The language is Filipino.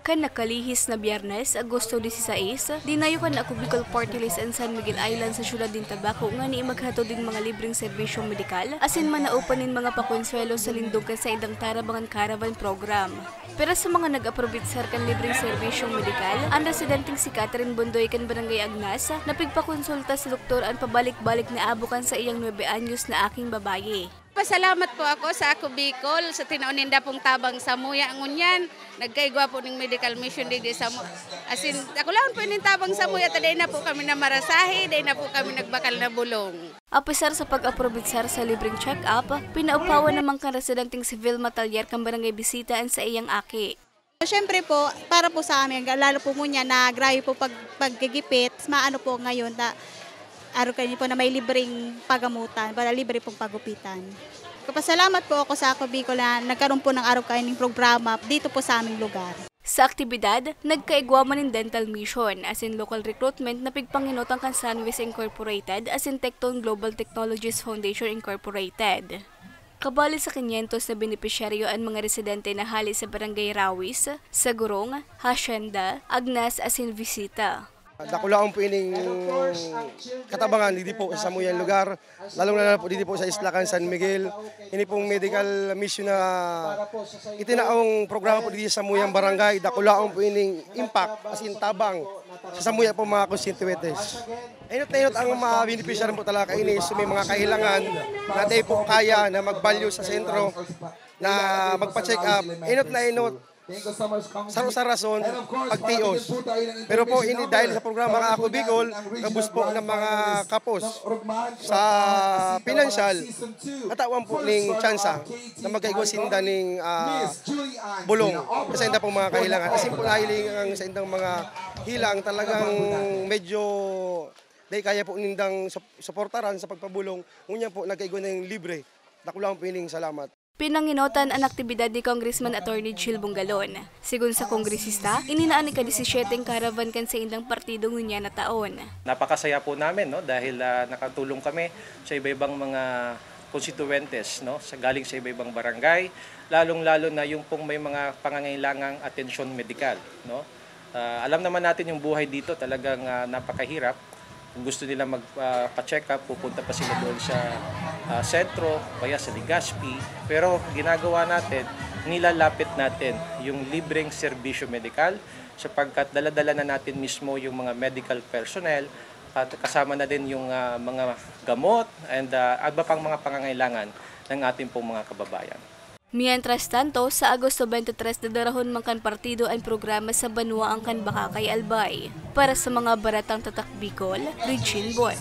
Kan nakalihis na Biyernes, Agosto 16, dinayo kan ako Bicol Party List and San Miguel Island sa syudad din Tabaco nga ni maghatod din mga libreng serbisyong medikal, asin man naupanin mga pakonsuelo sa lindungkan sa idang Tarabangan Caravan Program. Pero sa mga nag-aprobitsar kan libreng serbisyong medikal, ang residenteng si Catherine Bondoy kan Barangay Agnas, napigpakonsulta sa doktor ang pabalik-balik na abukan sa iyang 9 anyos na aking babaye. Pasalamat po ako sa ako Bicol sa tinauninda pong tabang sa muya ngunyan. Nagkaigwa po ng medical mission di sa asin ako lang po ning tabang sa muya taday na po kami na marasahi, day na po kami nagbakal na bulong. Apesar sa pag-aprobitsar sa libreng check-up, pinaupawan naman kan residenteng si Vilma Talyer kang barangay bisitaan sa iyang aki. Siyempre po, para po sa amin, lalo po ngunyan na grabe po paggigipit, maano po ngayon na araw kanina po na may libreng pagamutan, para libre pong pagupitan. Kapasalamat po ako sa ako Bicol na nagkaroon po ng araw kaining programa dito po sa aming lugar. Sa aktibidad, nagkaigwaman ng dental mission as in local recruitment na pigpanginotang kan Sunwest Incorporated as in Tecton Global Technologies Foundation Incorporated. Kabali sa 500 na benepisyaryo ang mga residente na hali sa Barangay Rawis, Sagurong, Hacienda, Agnas as in Visita. Dakulaon po ining katabangan dito po sa samuyang lugar, lalong-lalo po dito po sa Islakan, San Miguel. Ini pong medical mission na itinaong programa po dito sa samuyang barangay. Dakulaon po ining impact as in tabang sa samuyang po mga constituentes. Inot na inot ang mga beneficiary po talaga ini so may mga kailangan na tayo po kaya na mag-value sa sentro na magpa-check up. Inot na inot. Sa rason, pagtios. Pero po, hindi dahil sa programa Ako Bicol, kabus po ng mga kapos sa pinansyal, katawan po ng tsansa na magkaigwasinda ng bulong sa indang pong mga kailangan. Kasi po nahilingan sa indang mga hilang talagang medyo dahil kaya po nindang suportaran sa pagpabulong, ngunyan po nagkaigwa ng libre. Dakulang po ining salamat. Pinanginotan ang aktibidad ni Congressman Attorney Jill Bungalon. Sigun sa kongresista, ininaan ni ka-17 caravan kan sa indang partido ngunya na taon. Napakasaya po namin no dahil nakatulong kami sa iba-ibang mga constituentes no galing sa iba-ibang barangay, lalong-lalo na yung pong may mga pangangailangang atensyon medikal no. Alam naman natin yung buhay dito talagang napakahirap. Kung gusto nila magpa-check up, pupunta pa sila doon sa sentro, kaya sa Legazpi. Pero ginagawa natin, nilalapit natin yung libreng serbisyo medikal sapagkat dala-dala na natin mismo yung mga medical personnel at kasama na din yung mga gamot and iba pang mga pangangailangan ng ating pong mga kababayan. Mientras tanto, sa Agosto 23 dadarahon man kan partido ang programa sa Banwa ang kan Bakakay Albay. Para sa mga baratang tatak Bicol, Regine Boy.